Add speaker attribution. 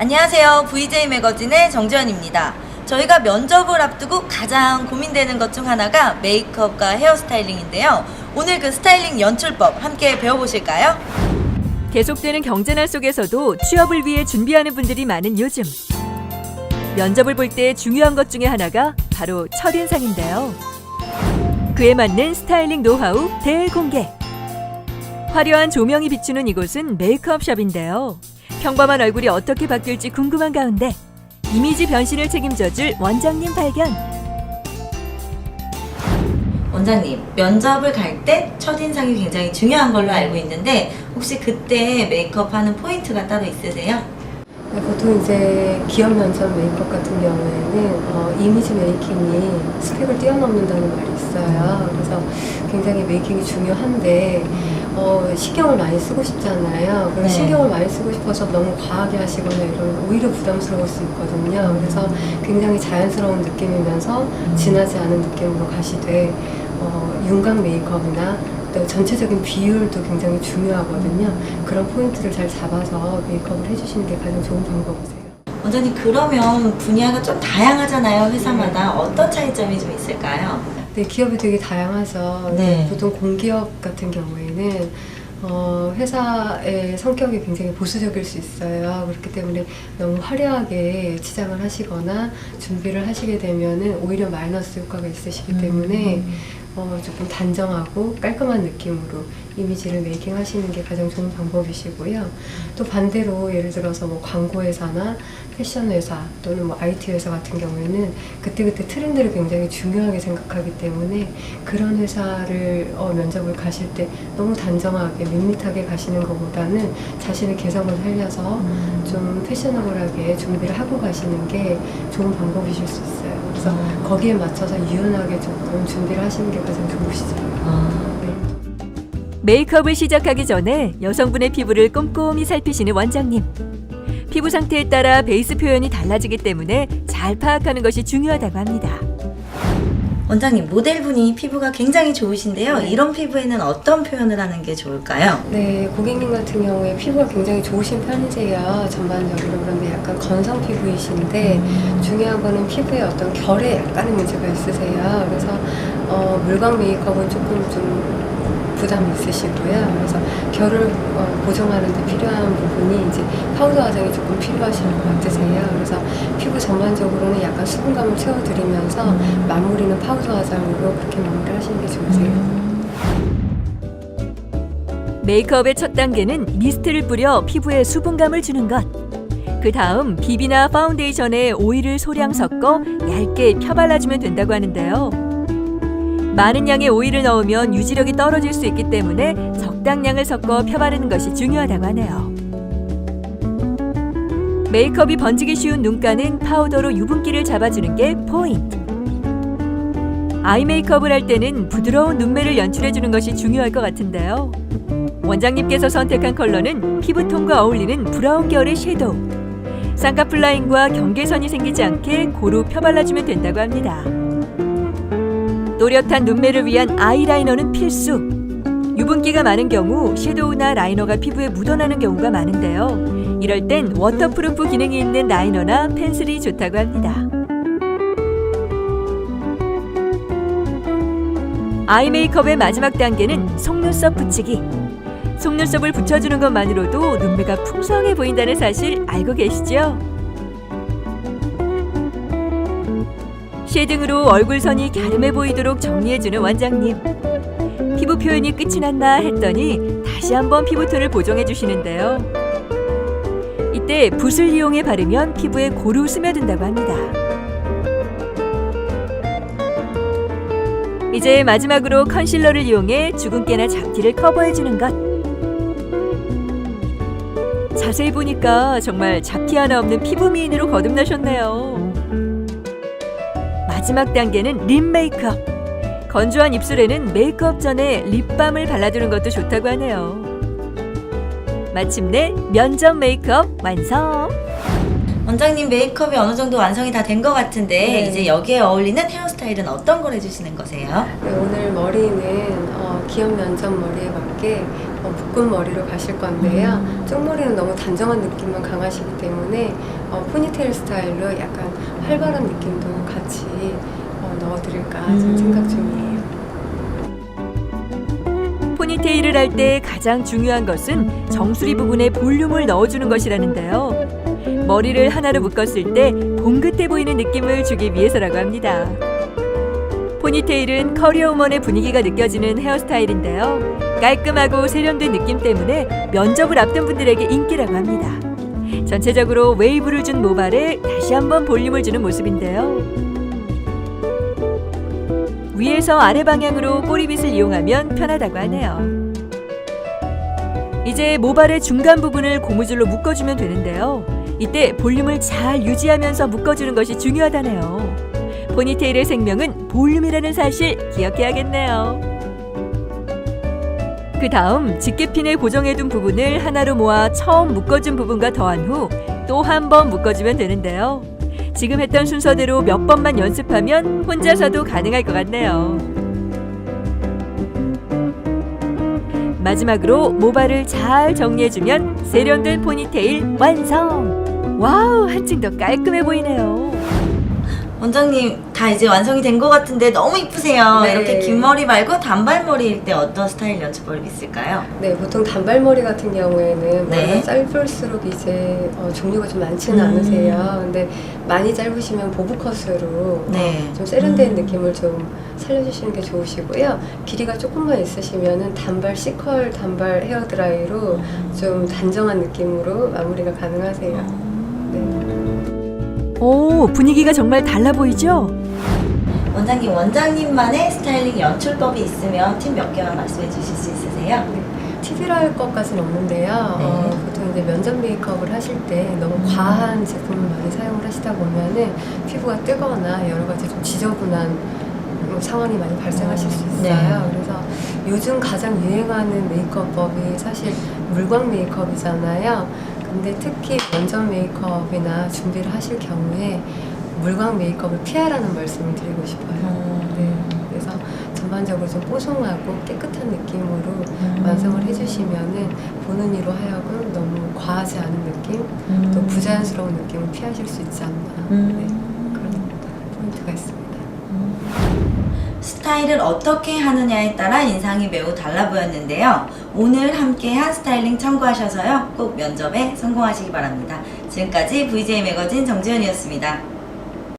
Speaker 1: 안녕하세요. VJ 매거진의 정지현입니다. 저희가 면접을 앞두고 가장 고민되는 것 중 하나가 메이크업과 헤어스타일링인데요. 오늘 그 스타일링 연출법 함께 배워보실까요?
Speaker 2: 계속되는 경쟁날 속에서도 취업을 위해 준비하는 분들이 많은 요즘. 면접을 볼 때 중요한 것 중에 하나가 바로 첫인상인데요. 그에 맞는 스타일링 노하우 대공개. 화려한 조명이 비추는 이곳은 메이크업샵인데요. 평범한 얼굴이 어떻게 바뀔지 궁금한 가운데 이미지 변신을 책임져줄 원장님 발견.
Speaker 1: 원장님, 면접을 갈 때 첫인상이 굉장히 중요한 걸로 알고 있는데 혹시 그때 메이크업 하는 포인트가 따로 있으세요?
Speaker 3: 네, 보통 이제 기업 면접 메이크업 같은 경우에는 이미지 메이킹이 스펙을 뛰어넘는다는 말이 있어요. 그래서 굉장히 메이킹이 중요한데 신경을 많이 쓰고 싶잖아요. 그래서
Speaker 1: 네.
Speaker 3: 신경을 많이 쓰고 싶어서 너무 과하게 하시거나 이러면 오히려 부담스러울 수 있거든요. 그래서 굉장히 자연스러운 느낌이면서 진하지 않은 느낌으로 가시되 윤곽 메이크업이나 또 전체적인 비율도 굉장히 중요하거든요. 그런 포인트를 잘 잡아서 메이크업을 해주시는 게 가장 좋은 방법이세요.
Speaker 1: 원장님, 그러면 분야가 좀 다양하잖아요. 회사마다. 어떤 차이점이 좀 있을까요?
Speaker 3: 네, 기업이 되게 다양하죠.
Speaker 1: 네.
Speaker 3: 보통 공기업 같은 경우에는 회사의 성격이 굉장히 보수적일 수 있어요. 그렇기 때문에 너무 화려하게 치장을 하시거나 준비를 하시게 되면은 오히려 마이너스 효과가 있으시기 때문에 조금 단정하고 깔끔한 느낌으로 이미지를 메이킹 하시는 게 가장 좋은 방법이시고요. 또 반대로 예를 들어서 뭐 광고회사나 패션 회사 또는 뭐 IT 회사 같은 경우에는 그때그때 트렌드를 굉장히 중요하게 생각하기 때문에 그런 회사를 면접을 가실 때 너무 단정하게 밋밋하게 가시는 것보다는 자신의 개성을 살려서 좀 패셔너블하게 준비를 하고 가시는 게 좋은 방법이실 수 있어요. 그래서 거기에 맞춰서 유연하게 조금 준비를 하시는 게 가장 좋으시죠. 네.
Speaker 2: 메이크업을 시작하기 전에 여성분의 피부를 꼼꼼히 살피시는 원장님. 피부 상태에 따라 베이스 표현이 달라지기 때문에 잘 파악하는 것이 중요하다고 합니다.
Speaker 1: 원장님, 모델분이 피부가 굉장히 좋으신데요.
Speaker 3: 네.
Speaker 1: 이런 피부에는 어떤 표현을 하는 게 좋을까요?
Speaker 3: 네, 고객님 같은 경우에 피부가 굉장히 좋으신 편이세요. 전반적으로. 그런데 약간 건성 피부이신데 중요한 거는 피부에 어떤 결에 약간의 문제가 있으세요. 그래서 물광 메이크업은 조금 좀 부담이 있으시고요. 그래서 결을 보정하는 데 필요한 부분이 이제 파우더 화장이 조금 필요하신 것 같으세요. 그래서 피부 전반적으로는 약간 수분감을 채워드리면서 마무리는 파우더 화장으로 그렇게 마무리를 하시는 게 좋으세요.
Speaker 2: 메이크업의 첫 단계는 미스트를 뿌려 피부에 수분감을 주는 것. 그 다음 비비나 파운데이션에 오일을 소량 섞어 얇게 펴발라주면 된다고 하는데요. 많은 양의 오일을 넣으면 유지력이 떨어질 수 있기 때문에 적당량을 섞어 펴바르는 것이 중요하다고 하네요. 메이크업이 번지기 쉬운 눈가는 파우더로 유분기를 잡아주는 게 포인트. 아이 메이크업을 할 때는 부드러운 눈매를 연출해주는 것이 중요할 것 같은데요. 원장님께서 선택한 컬러는 피부톤과 어울리는 브라운 계열의 섀도우. 쌍꺼풀 라인과 경계선이 생기지 않게 고루 펴발라주면 된다고 합니다. 또렷한 눈매를 위한 아이라이너는 필수. 유분기가 많은 경우 섀도우나 라이너가 피부에 묻어나는 경우가 많은데요. 이럴 땐 워터프루프 기능이 있는 라이너나 펜슬이 좋다고 합니다. 아이 메이크업의 마지막 단계는 속눈썹 붙이기. 속눈썹을 붙여주는 것만으로도 눈매가 풍성해 보인다는 사실 알고 계시죠? 쉐딩으로 얼굴선이 갸름해 보이도록 정리해주는 원장님. 피부 표현이 끝이 났나 했더니 다시 한번 피부톤을 보정해주시는데요. 이때 붓을 이용해 바르면 피부에 고루 스며든다고 합니다. 이제 마지막으로 컨실러를 이용해 주근깨나 잡티를 커버해주는 것. 자세히 보니까 정말 잡티 하나 없는 피부 미인으로 거듭나셨네요. 마지막 단계는 립 메이크업. 건조한 입술에는 메이크업 전에 립밤을 발라주는 것도 좋다고 하네요. 마침내 면접 메이크업 완성!
Speaker 1: 원장님 메이크업이 어느 정도 완성이 다 된 것 같은데
Speaker 3: 네.
Speaker 1: 이제 여기에 어울리는 헤어스타일은 어떤 걸 해주시는 거세요?
Speaker 3: 네, 오늘 머리는 기업 면접 머리에 맞게 묶은 머리로 가실 건데요. 쪽머리는 너무 단정한 느낌만 강하시기 때문에 포니테일 스타일로 약간 활발한 느낌도 같이 넣어드릴까 좀 생각 중이에요.
Speaker 2: 포니테일을 할 때 가장 중요한 것은 정수리 부분에 볼륨을 넣어주는 것이라는데요. 머리를 하나로 묶었을 때 봉긋해 보이는 느낌을 주기 위해서라고 합니다. 포니테일은 커리어우먼의 분위기가 느껴지는 헤어스타일인데요. 깔끔하고 세련된 느낌 때문에 면접을 앞둔 분들에게 인기라고 합니다. 전체적으로 웨이브를 준 모발에 다시 한번 볼륨을 주는 모습인데요. 위에서 아래 방향으로 꼬리빗을 이용하면 편하다고 하네요. 이제 모발의 중간 부분을 고무줄로 묶어주면 되는데요. 이때 볼륨을 잘 유지하면서 묶어주는 것이 중요하다네요. 포니테일의 생명은 볼륨이라는 사실 기억해야겠네요. 그 다음 집게핀을 고정해둔 부분을 하나로 모아 처음 묶어준 부분과 더한 후 또 한 번 묶어주면 되는데요. 지금 했던 순서대로 몇 번만 연습하면 혼자서도 가능할 것 같네요. 마지막으로 모발을 잘 정리해주면 세련된 포니테일 완성! 와우, 한층 더 깔끔해 보이네요.
Speaker 1: 원장님 다 이제 완성이 된 것 같은데 너무 이쁘세요.
Speaker 3: 네.
Speaker 1: 이렇게 긴 머리 말고 단발머리일 때 어떤 스타일 연출법이 있을까요?
Speaker 3: 네, 보통 단발머리 같은 경우에는
Speaker 1: 네.
Speaker 3: 머리가 짧을수록 이제 종류가 좀 많지는 않으세요. 근데 많이 짧으시면 보브컷으로
Speaker 1: 네.
Speaker 3: 좀 세련된 느낌을 좀 살려주시는 게 좋으시고요. 길이가 조금만 있으시면은 단발 C컬 단발 헤어드라이로 좀 단정한 느낌으로 마무리가 가능하세요. 네.
Speaker 2: 오, 분위기가 정말 달라 보이죠?
Speaker 1: 원장님만의 스타일링 연출법이 있으면 팁 몇 개만 말씀해 주실 수 있으세요?
Speaker 3: 팁이라 할 것까지는 없는데요.
Speaker 1: 네.
Speaker 3: 보통 이제 면접 메이크업을 하실 때 너무 과한 제품을 많이 사용을 하시다 보면은 피부가 뜨거나 여러 가지 좀 지저분한 상황이 많이 발생하실 수 있어요.
Speaker 1: 네.
Speaker 3: 그래서 요즘 가장 유행하는 메이크업법이 사실 물광 메이크업이잖아요. 근데 특히 면접 메이크업이나 준비를 하실 경우에 물광 메이크업을 피하라는 말씀을 드리고 싶어요. 네. 그래서 전반적으로 좀 뽀송하고 깨끗한 느낌으로 완성을 해주시면은 보는 이로 하여금 너무 과하지 않은 느낌, 또 부자연스러운 느낌을 피하실 수 있지 않나. 네. 그런 포인트가 있습니다.
Speaker 1: 스타일을 어떻게 하느냐에 따라 인상이 매우 달라 보였는데요. 오늘 함께한 스타일링 참고하셔서요. 꼭 면접에 성공하시기 바랍니다. 지금까지 VJ 매거진 정지현이었습니다.